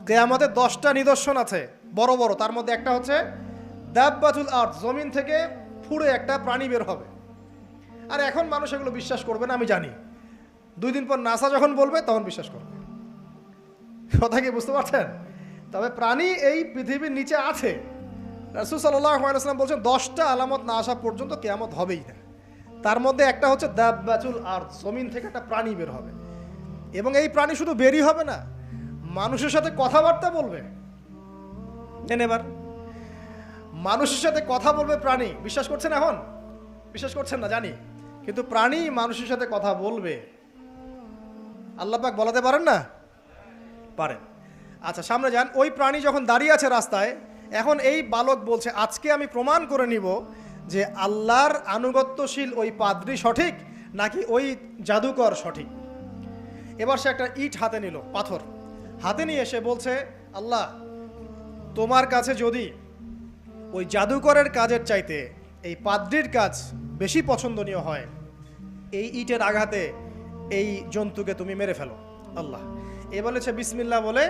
কিয়ামতের 10টা নিদর্শন আছে বড় বড়, তার মধ্যে একটা হচ্ছে দাব্বাতুল আরদ, জমিন থেকে ফুঁড়ে একটা প্রাণী বের হবে। আর এখন মানুষ এগুলো বিশ্বাস করবে না আমি জানি, 2 দিন পর নাসা যখন বলবে তখন বিশ্বাস করবে। কথা কি বুঝতে পারছেন? তবে প্রাণী এই পৃথিবীর নিচে আছে। রাসূল সাল্লাল্লাহু আলাইহি ওয়াসাল্লাম বলছেন 10টা আলামত না আসা পর্যন্ত কিয়ামত হবেই না। তার মধ্যে একটা হচ্ছে দাব্বাতুল আরদ, জমিন থেকে একটা প্রাণী বের হবে, এবং এই প্রাণী শুধু বেরই হবে না, মানুষের সাথে কথাবার্তা বলবে। এবার মানুষের সাথে কথা বলবে প্রাণী। বিশ্বাস করছেন? এখন বিশ্বাস করছেন না জানি, কিন্তু প্রাণী মানুষের সাথে কথা বলবে। আল্লাহ পাক বলাতে পারেন না? পারেন। আচ্ছা, সামনে যান। ওই প্রাণী যখন দাঁড়িয়ে আছে রাস্তায়, এখন এই বালক বলছে আজকে আমি প্রমাণ করে নিব যে আল্লাহর আনুগত্যশীল ওই পাদ্রী সঠিক নাকি ওই জাদুকর সঠিক। এবার সে একটা ইট হাতে নিল, পাথর হাতে নিয়ে এসে বলছে, আল্লাহ তোমার কাছে যদি ওই জাদুকরের কাজের চাইতে এই পাদ্রীর কাজ বেশি পছন্দনীয় হয়, এই ইটের আঘাতে এই জন্তুকে তুমি মেরে ফেলো আল্লাহ। এ বলেছে বিসমিল্লাহ বলে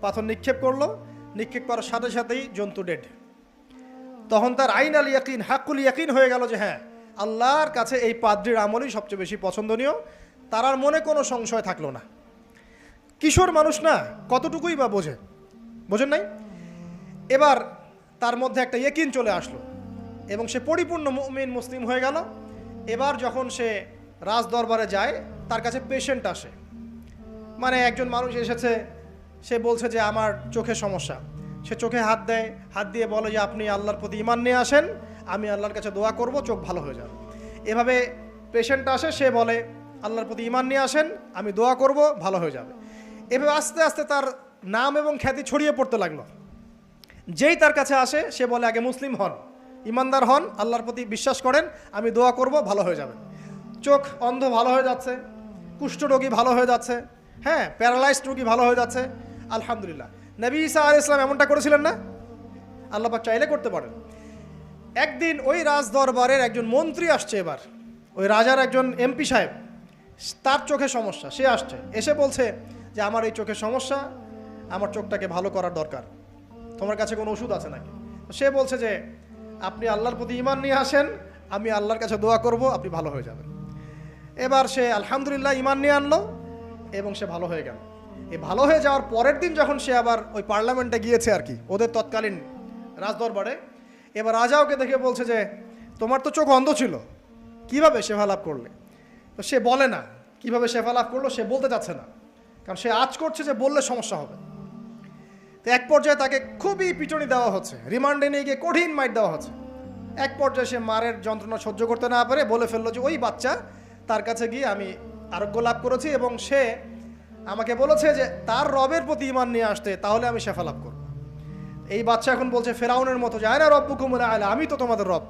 পাথর নিক্ষেপ করলো। নিক্ষেপ করার সাথে সাথেই জন্তু ডেড। তখন তার আইন আল ইয়াকিন, হাক্কুল ইয়াকিন হয়ে গেল যে হ্যাঁ, আল্লাহর কাছে এই পাদ্রীর আমলই সবচেয়ে বেশি পছন্দনীয়। তার আর মনে কোনো সংশয় থাকলো না। কিশোর মানুষ না, কতটুকুই বা বোঝেন নাই? এবার তার মধ্যে একটা ইয়াকিন চলে আসলো এবং সে পরিপূর্ণ মুমিন মুসলিম হয়ে গেল। এবার যখন সে রাজ দরবারে যায়, তার কাছে পেশেন্ট আসে, মানে একজন মানুষ এসেছে, সে বলছে যে আমার চোখে সমস্যা। সে চোখে হাত দেয়, হাত দিয়ে বলে যে আপনি আল্লাহর প্রতি ঈমান নিয়ে আসেন, আমি আল্লাহর কাছে দোয়া করব, চোখ ভালো হয়ে যাবে। এভাবে পেশেন্ট আসে, সে বলে আল্লাহর প্রতি ঈমান নিয়ে আসেন, আমি দোয়া করব, ভালো হয়ে যাবে। এভাবে আস্তে আস্তে তার নাম এবং খ্যাতি ছড়িয়ে পড়তে লাগলো। যেই তার কাছে আসে সে বলে আগে মুসলিম হন, ইমানদার হন, আল্লাহর প্রতি বিশ্বাস করেন, আমি দোয়া করব, ভালো হয়ে যাবে। চোখ অন্ধ ভালো হয়ে যাচ্ছে, কুষ্ঠরোগী ভালো হয়ে যাচ্ছে, হ্যাঁ, প্যারালাইজড রোগী ভালো হয়ে যাচ্ছে, আলহামদুলিল্লাহ। নবী ঈসা আলাইহিস সালাম এমনটা করেছিলেন না? আল্লাহ পাক চাইলে করতে পারেন। একদিন ওই রাজ দরবারের একজন মন্ত্রী আসছে, এবার ওই রাজার একজন এমপি সাহেব, তার চোখে সমস্যা, সে আসছে, এসে বলছে যে আমার এই চোখের সমস্যা, আমার চোখটাকে ভালো করার দরকার, তোমার কাছে কোনো ওষুধ আছে নাকি? সে বলছে যে আপনি আল্লাহর প্রতি ঈমান নিয়ে আসেন, আমি আল্লাহর কাছে দোয়া করব, আপনি ভালো হয়ে যাবেন। এবার সে আলহামদুলিল্লাহ ঈমান নিয়ে আনলো এবং সে ভালো হয়ে গেল। এই ভালো হয়ে যাওয়ার পরের দিন যখন সে আবার ওই পার্লামেন্টে গিয়েছে আর কি, ওদের তৎকালীন রাজদরবারে, এবার রাজা ওকে দেখে বলছে যে তোমার তো চোখ অন্ধ ছিল, কিভাবে শেফা লাভ করলে? তো সে বলে না কিভাবে শেফা লাভ করলো, সে বলতে চাচ্ছে না, কারণ সে আজ করছে যে বললে সমস্যা হবে। তো এক পর্যায়ে তাকে খুবই পিটুনি দেওয়া হচ্ছে, রিমান্ডে নিয়ে গিয়ে কঠিন মাইট দেওয়া হচ্ছে। এক পর্যায়ে সে মারের যন্ত্রণা সহ্য করতে না পারে বলে ফেললো যে ওই বাচ্চা, তার কাছে গিয়ে আমি আরোগ্য লাভ করেছি এবং সে আমাকে বলেছে যে তার রবের প্রতি ঈমান নিয়ে আসতে, তাহলে আমি শেফা লাভ করব। এই বাচ্চা এখন বলছে ফেরাউনের মতো যে আয়না রব্বুকুমুল আ'লা, আমি তো তোমাদের রব।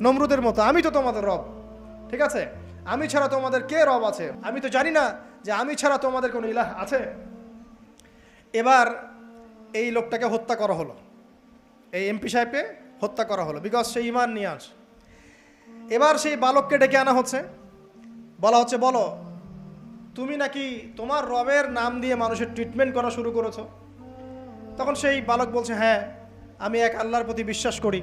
নমরুদের মতো আমি তো তোমাদের রব, ঠিক আছে, আমি ছাড়া তোমাদের কে রব আছে? আমি তো জানি না যে আমি ছাড়া তোমাদের কোনো ইলাহ আছে। এবার এই লোকটাকে হত্যা করা হলো, এই এমপি সাহেবকে হত্যা করা হলো, বিকজ সে ঈমান নিয়ে আসে। এবার সেই বালককে ডেকে আনা হচ্ছে, বলা হচ্ছে বলো তুমি নাকি তোমার রবের নাম দিয়ে মানুষের ট্রিটমেন্ট করা শুরু করেছো? তখন সেই বালক বলছে হ্যাঁ, আমি এক আল্লাহর প্রতি বিশ্বাস করি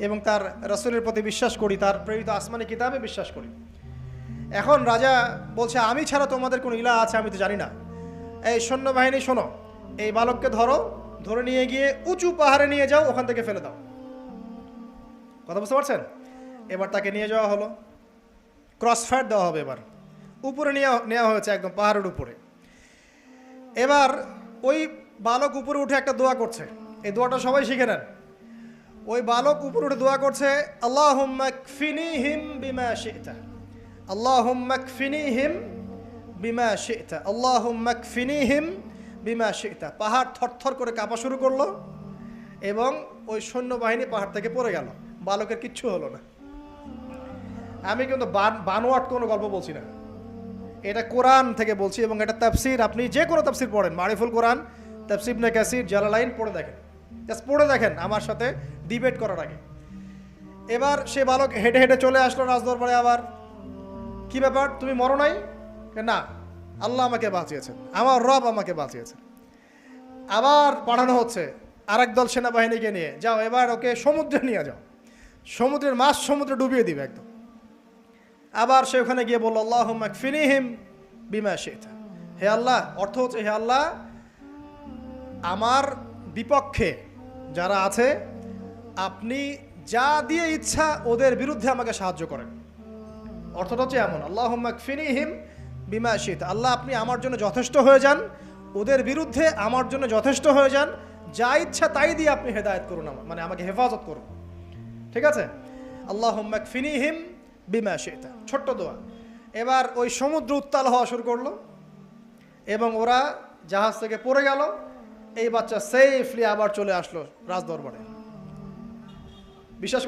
এবং তার রাসূলের প্রতি বিশ্বাস করি, তার প্রেরিত আসমানি কিতাবে বিশ্বাস করি। এখন রাজা বলছে আমি ছাড়া তোমাদের কোনো ইলাহ আছে আমি তো জানি না। এই সৈন্যবাহিনী শোনো, এই বালককে ধরো, ধরে নিয়ে গিয়ে উঁচু পাহাড়ে নিয়ে যাও, ওখান থেকে ফেলে দাও। কথা বুঝতে পারছেন? এবার তাকে নিয়ে যাওয়া হলো, ক্রস ফায়ার দেওয়া হবে, এবার উপরে নেওয়া হয়েছে, একদম পাহাড়ের উপরে। এবার ওই বালক উপরে উঠে একটা দোয়া করছে, এই দোয়াটা সবাই শিখে নেন। ওই বালক উপরে উঠে দোয়া করছে আল্লাহুম্মা কফিনিহিম বিমা শি'তা, আল্লাহুম্মা কফিনিহিম বিমা শি'তা, আল্লাহুম্মা কফিনিহিম বিমা শি'তা। পাহাড় থরথর করে কাঁপা শুরু করলো এবং ওই সৈন্যবাহিনী পাহাড় থেকে পড়ে গেল, বালকের কিচ্ছু হলো না। আমি কিন্তু বানোয়াট কোনো গল্প বলছি না, এটা কোরআন থেকে বলছি এবং এটা তাফসির। আপনি যে কোনো তাফসির পড়েন, মারিফুল কোরআন, তাফসির ইবনে কাসির, জালালাইন পড়ে দেখেন, জাস্ট পড়ে দেখেন আমার সাথে ডিবেট করার আগে। এবার সে বালক হেঁটে হেঁটে চলে আসলো রাজদরবারে। আবার কি ব্যাপার, তুমি মরো নাই? না, আল্লাহ আমাকে বাঁচিয়েছেন, আমার রব আমাকে বাঁচিয়েছেন। আবার পাঠানো হচ্ছে আরেক দল সেনাবাহিনীকে নিয়ে, যাও এবার ওকে সমুদ্রে নিয়ে যাও, সমুদ্রের মাছ সমুদ্রে ডুবিয়ে দিবে একদম। আবার সে ওখানে গিয়ে বলল আল্লাহুম্মা কফিনিহিম বিমা শি'তা, হে আল্লাহ, অর্থ হচ্ছে হে আল্লাহ আমার বিপক্ষে যারা আছে আপনি যা দিয়ে ইচ্ছা ওদের বিরুদ্ধে আমাকে সাহায্য করেন। অর্থটা হচ্ছে এমন, আল্লাহুম্মা কফিনিহিম বিমা শি'তা, আল্লাহ আপনি আমার জন্য যথেষ্ট হয়ে যান, ওদের বিরুদ্ধে আমার জন্য যথেষ্ট হয়ে যান, যা ইচ্ছা তাই দিয়ে আপনি হেদায়েত করুন, মানে আমাকে হেফাজত করুন। ঠিক আছে, আল্লাহুম্মা কফিনিহিম বিমা শি'তা, ছোট্ট দোয়া। এবার ওই সমুদ্র উত্তাল হওয়া শুরু করলো এবং ওরা জাহাজ থেকে পড়ে গেল। এই বাচ্চা সেফলি আবার চলে আসলো রাজদরবারে। বিশ্বাস